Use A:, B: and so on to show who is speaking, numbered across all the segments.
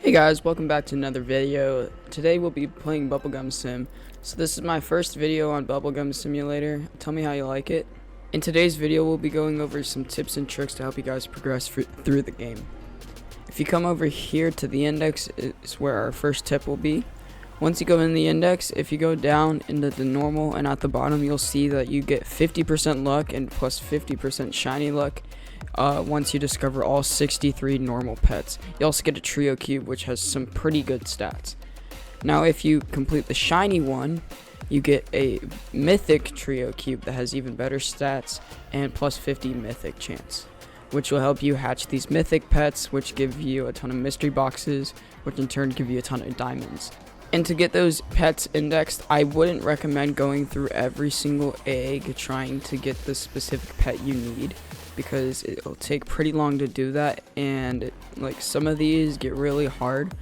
A: Hey guys, welcome back to another video. Today we'll be playing Bubblegum Sim. So this is my first video on Bubblegum Simulator. Tell me how you like it. In today's video we'll be going over some tips and tricks to help you guys progress through the game. If you come over here to the index is where our first tip will be. Once you go in the index, if you go down into the normal and at the bottom you'll see that you get 50% luck and plus 50% shiny luck. Once you discover all 63 normal pets. You also get a trio cube, which has some pretty good stats. Now if you complete the shiny one, you get a mythic trio cube that has even better stats and plus 50 mythic chance, which will help you hatch these mythic pets, which give you a ton of mystery boxes, which in turn give you a ton of diamonds. And to get those pets indexed, I wouldn't recommend going through every single egg trying to get the specific pet you need, because it'll take pretty long to do that, and like some of these get really hard.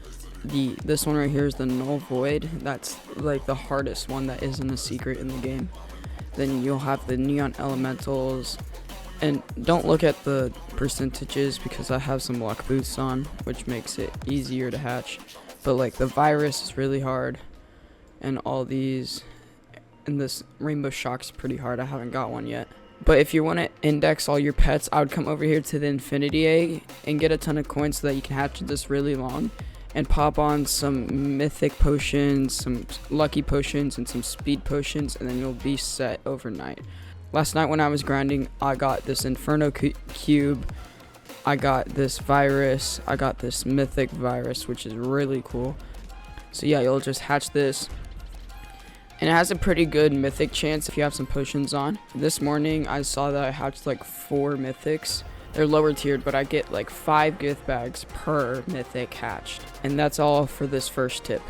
A: This one right here is the null void. That's like the hardest one that isn't a secret in the game. Then you'll have the neon elementals, and don't look at the percentages because I have some luck boosts on, which makes it easier to hatch. But like the virus is really hard, and all these, and this rainbow shock's pretty hard. I haven't got one yet. But if you want to index all your pets, I would come over here to the infinity egg and get a ton of coins so that you can hatch this really long and pop on some mythic potions, some lucky potions, and some speed potions, and then you'll be set overnight. Last night when I was grinding, I got this inferno cube, I got this virus, I got this mythic virus, which is really cool. So yeah, you'll just hatch this. And it has a pretty good mythic chance if you have some potions on. This morning I saw that I hatched like 4 mythics. They're lower tiered, but I get like 5 gift bags per mythic hatched. And that's all for this first tip.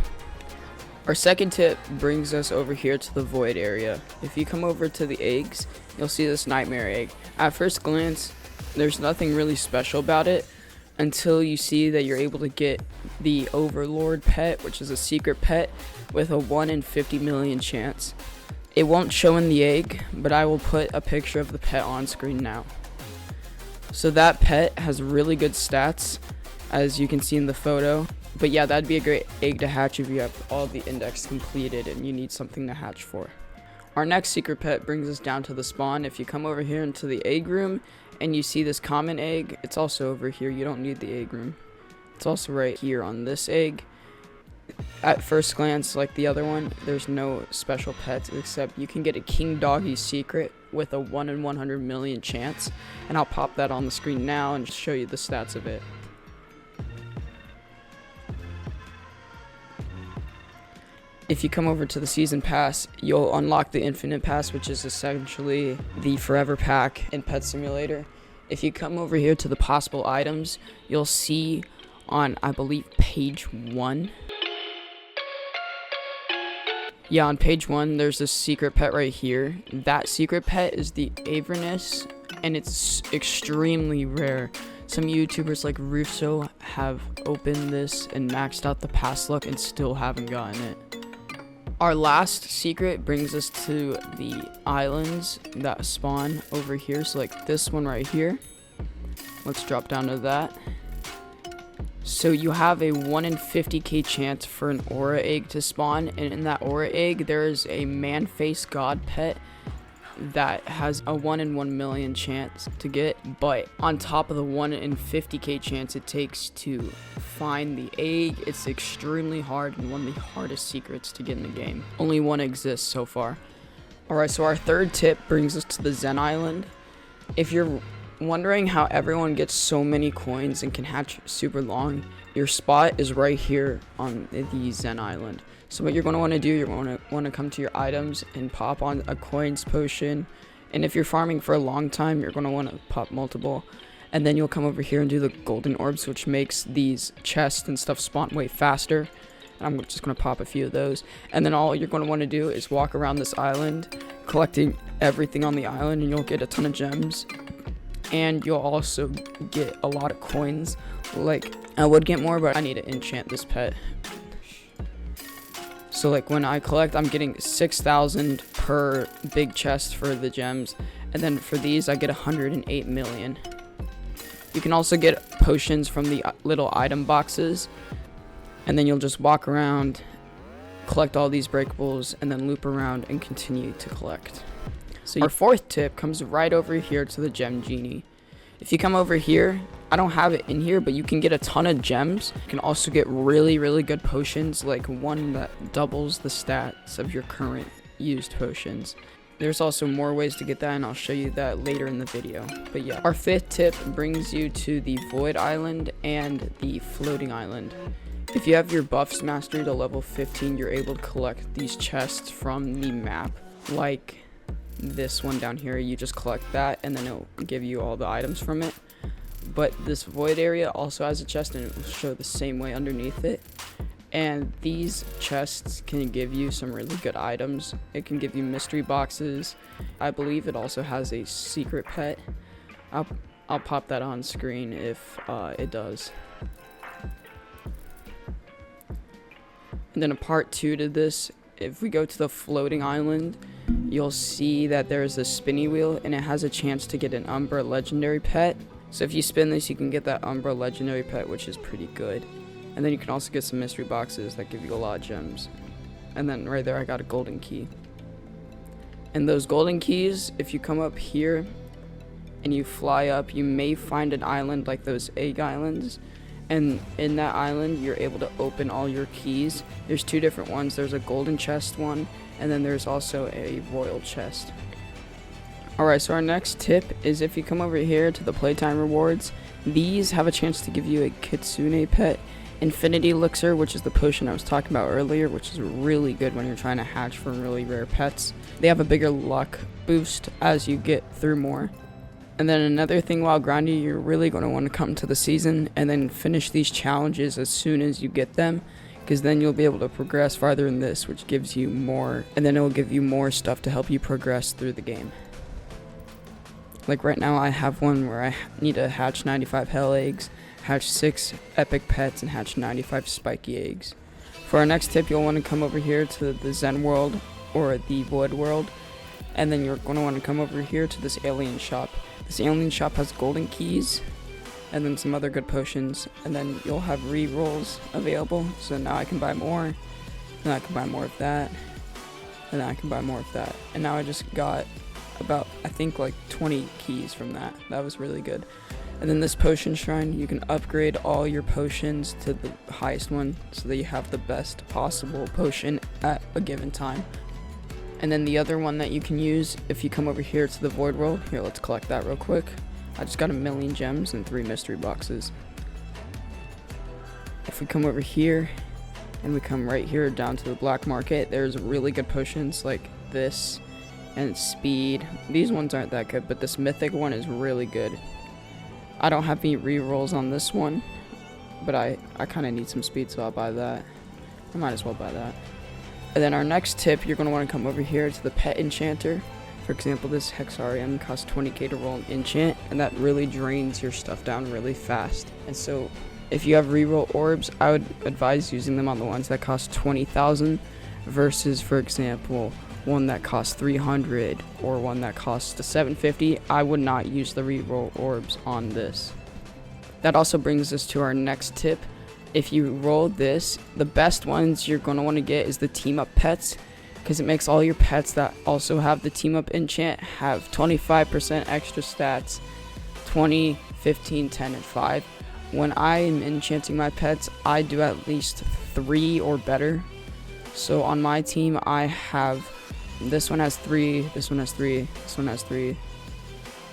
A: Our second tip brings us over here to the void area. If you come over to the eggs, you'll see this nightmare egg. At first glance, there's nothing really special about it until you see that you're able to get the overlord pet, which is a secret pet with a 1 in 50 million chance. It won't show in the egg, but I will put a picture of the pet on screen now. So that pet has really good stats, as you can see in the photo. But yeah, that'd be a great egg to hatch if you have all the index completed and you need something to hatch for. Our next secret pet brings us down to the spawn. If you come over here into the egg room and you see this common egg, it's also over here. You don't need the egg room. It's also right here on this egg. At first glance, like the other one, there's no special pets except you can get a king doggy secret with a 1 in 100 million chance, and I'll pop that on the screen now and show you the stats of it. If you come over to the season pass, you'll unlock the infinite pass, which is essentially the forever pack in Pet Simulator. If you come over here to the possible items, you'll see on, I believe, page 1. Yeah, on page 1, there's this secret pet right here. That secret pet is the Avernus, and it's extremely rare. Some YouTubers like Russo have opened this and maxed out the pass luck and still haven't gotten it. Our last secret brings us to the islands that spawn over here. So like this one right here. Let's drop down to that. So you have a 1 in 50k chance for an aura egg to spawn, and in that aura egg there is a man face god pet that has a 1 in 1 million chance to get, but on top of the 1 in 50k chance it takes to find the egg, it's extremely hard and one of the hardest secrets to get in the game. Only one exists so far. Alright, so our third tip brings us to the Zen Island. If you're wondering how everyone gets so many coins and can hatch super long, your spot is right here on the Zen Island. So what you're going to want to do, you're going to want to come to your items and pop on a coins potion, and if you're farming for a long time, you're going to want to pop multiple, and then you'll come over here and do the golden orbs, which makes these chests and stuff spawn way faster. And I'm just going to pop a few of those, and then all you're going to want to do is walk around this island collecting everything on the island, and you'll get a ton of gems. And you'll also get a lot of coins. Like, I would get more, but I need to enchant this pet. So like when I collect, I'm getting 6,000 per big chest for the gems, and then for these I get 108 million. You can also get potions from the little item boxes, And then you'll just walk around, collect all these breakables, and then loop around and continue to collect. So our fourth tip comes right over here to the gem genie. If you come over here, I don't have it in here, but you can get a ton of gems. You can also get really, really good potions, like one that doubles the stats of your current used potions. There's also more ways to get that, and I'll show you that later in the video. But yeah, our fifth tip brings you to the Void Island and the Floating Island. If you have your buffs mastered to level 15, you're able to collect these chests from the map, like this one down here. You just collect that, and then it'll give you all the items from it. But this void area also has a chest, and it will show the same way underneath it. And these chests can give you some really good items. It can give you mystery boxes. I believe it also has a secret pet. I'll pop that on screen if it does. And then a part 2 to this, if we go to the floating island, you'll see that there's a spinny wheel, and it has a chance to get an Umbra legendary pet. So if you spin this, you can get that Umbra legendary pet, which is pretty good. And then you can also get some mystery boxes that give you a lot of gems. And then right there I got a golden key. And those golden keys, if you come up here and you fly up, you may find an island like those egg islands. And in that island, you're able to open all your keys. There's 2 different ones. There's a golden chest one, and then there's also a royal chest. Alright, so our next tip is if you come over here to the playtime rewards, these have a chance to give you a Kitsune pet, Infinity Elixir, which is the potion I was talking about earlier, which is really good when you're trying to hatch for really rare pets. They have a bigger luck boost as you get through more. And then another thing while grinding, you're really going to want to come to the season and then finish these challenges as soon as you get them, because then you'll be able to progress farther in this, which gives you more, and then it will give you more stuff to help you progress through the game. Like right now I have one where I need to hatch 95 hell eggs, hatch 6 epic pets, and hatch 95 spiky eggs. For our next tip, you'll want to come over here to the Zen world or the Void world, and then you're going to want to come over here to this alien shop. This alien shop has golden keys and then some other good potions, and then you'll have re-rolls available. So now I can buy more, and I can buy more of that, and then I can buy more of that. And now I just got about, I think, like 20 keys from that. That was really good. And then this potion shrine, you can upgrade all your potions to the highest one so that you have the best possible potion at a given time. And then the other one that you can use, if you come over here to the void world, here, let's collect that real quick. I just got 1,000,000 gems and 3 mystery boxes. If we come over here and we come right here down to the black market, there's really good potions like this and speed. These ones aren't that good, but this mythic one is really good. I don't have any rerolls on this one, but I kind of need some speed, so I'll buy that. I might as well buy that. And then our next tip, you're going to want to come over here to the pet enchanter. For example, this Hexarium costs 20k to roll an enchant, and that really drains your stuff down really fast. And so if you have reroll orbs, I would advise using them on the ones that cost 20,000 versus, for example, one that costs 300 or one that costs 750. I would not use the reroll orbs on this. That also brings us to our next tip. If you roll this, the best ones you're going to want to get is the team up pets, because it makes all your pets that also have the team up enchant have 25% extra stats, 20, 15, 10, and 5. When I'm enchanting my pets, I do at least 3 or better. So on my team, I have, this one has 3, this one has 3, this one has 3,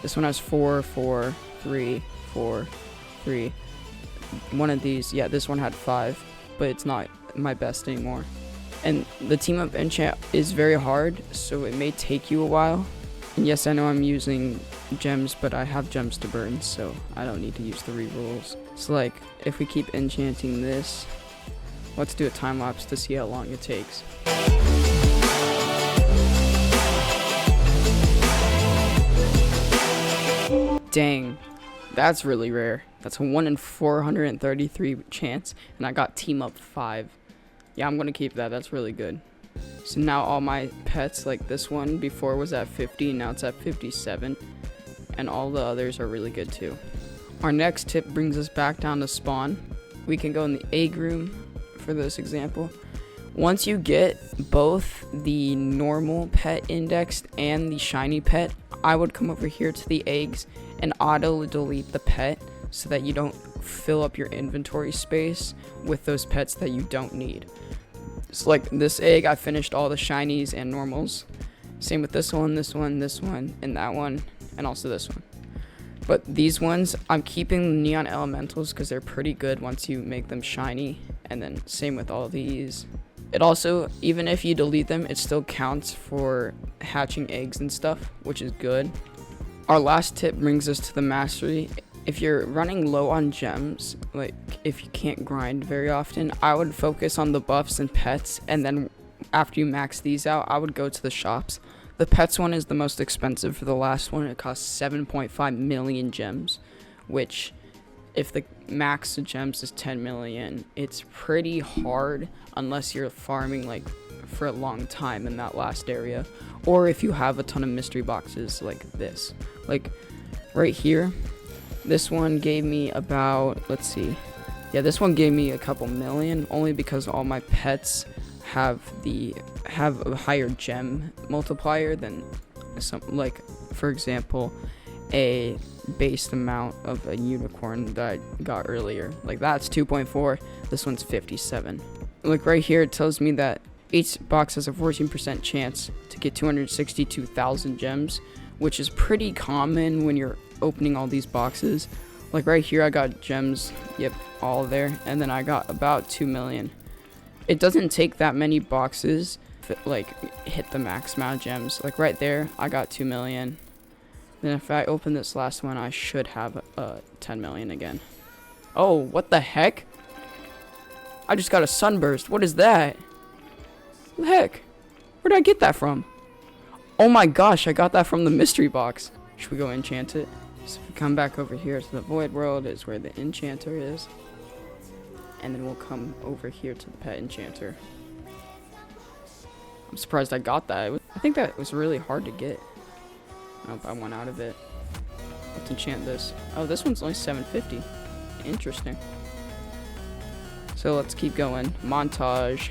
A: this one has 4, 4, 3, 4, 3. One of these, yeah, this one had 5, but it's not my best anymore. And the team up enchant is very hard, so it may take you a while. And yes, I know I'm using gems, but I have gems to burn, so I don't need to use the rerolls. So like, if we keep enchanting this, let's do a time lapse to see how long it takes. Dang, that's really rare. That's a 1 in 433 chance, and I got team up 5. Yeah, I'm gonna keep that. That's really good. So now all my pets, like this one before was at 50, now it's at 57, and all the others are really good too. Our next tip brings us back down to spawn. We can go in the egg room for this example. Once you get both the normal pet indexed and the shiny pet, I would come over here to the eggs and auto delete the pet so that you don't fill up your inventory space with those pets that you don't need. So like this egg, I finished all the shinies and normals. Same with this one, and that one, and also this one. But these ones, I'm keeping neon elementals because they're pretty good once you make them shiny. And then same with all these. It also, even if you delete them, it still counts for hatching eggs and stuff, which is good. Our last tip brings us to the mastery. If you're running low on gems, like if you can't grind very often, I would focus on the buffs and pets, and then after you max these out, I would go to the shops. The pets one is the most expensive for the last one. It costs 7.5 million gems, which if the max of gems is 10 million, it's pretty hard unless you're farming like for a long time in that last area, or if you have a ton of mystery boxes like this. Like right here, this one gave me about, let's see, yeah, this one gave me a couple million, only because all my pets have a higher gem multiplier than some, like for example a base amount of a unicorn that I got earlier. Like that's 2.4, this one's 57. Like right here it tells me that each box has a 14% chance to get 262,000 gems, which is pretty common when you're opening all these boxes. Like right here I got gems, yep, all there, and then I got about 2 million. It doesn't take that many boxes to like hit the max amount of gems. Like right there I got 2 million. Then if I open this last one, I should have 10 million again. Oh, what the heck? I just got a sunburst. What is that? What the heck? Where did I get that from? Oh my gosh, I got that from the mystery box. Should we go enchant it? So if we come back over here to the void world is where the enchanter is. And then we'll come over here to the pet enchanter. I'm surprised I got that. I think that was really hard to get. Nope, I went out of it. Let's enchant this. Oh, this one's only 750. Interesting. So let's keep going. Montage.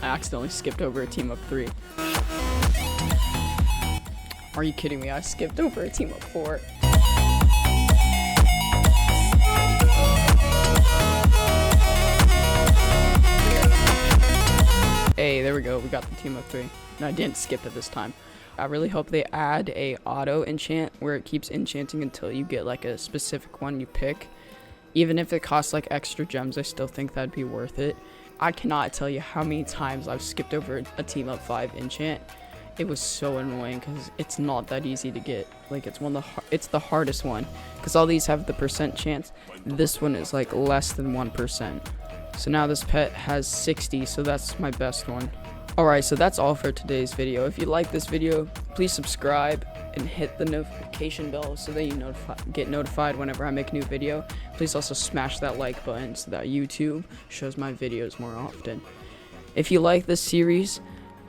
A: I accidentally skipped over a team of 3. Are you kidding me? I skipped over a team of 4. Hey, there we go. We got the team of 3. No, I didn't skip it this time. I really hope they add a auto enchant where it keeps enchanting until you get like a specific one you pick. Even if it costs like extra gems, I still think that'd be worth it. I cannot tell you how many times I've skipped over a team of 5 enchant. It was so annoying because it's not that easy to get. Like it's the hardest one because all these have the percent chance. This one is like less than 1%. So now this pet has 60, so that's my best one. Alright, so that's all for today's video. If you like this video, please subscribe and hit the notification bell so that you get notified whenever I make a new video. Please also smash that like button so that YouTube shows my videos more often. If you like this series,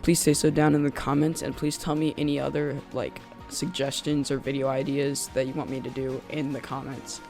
A: please say so down in the comments, and please tell me any other like suggestions or video ideas that you want me to do in the comments.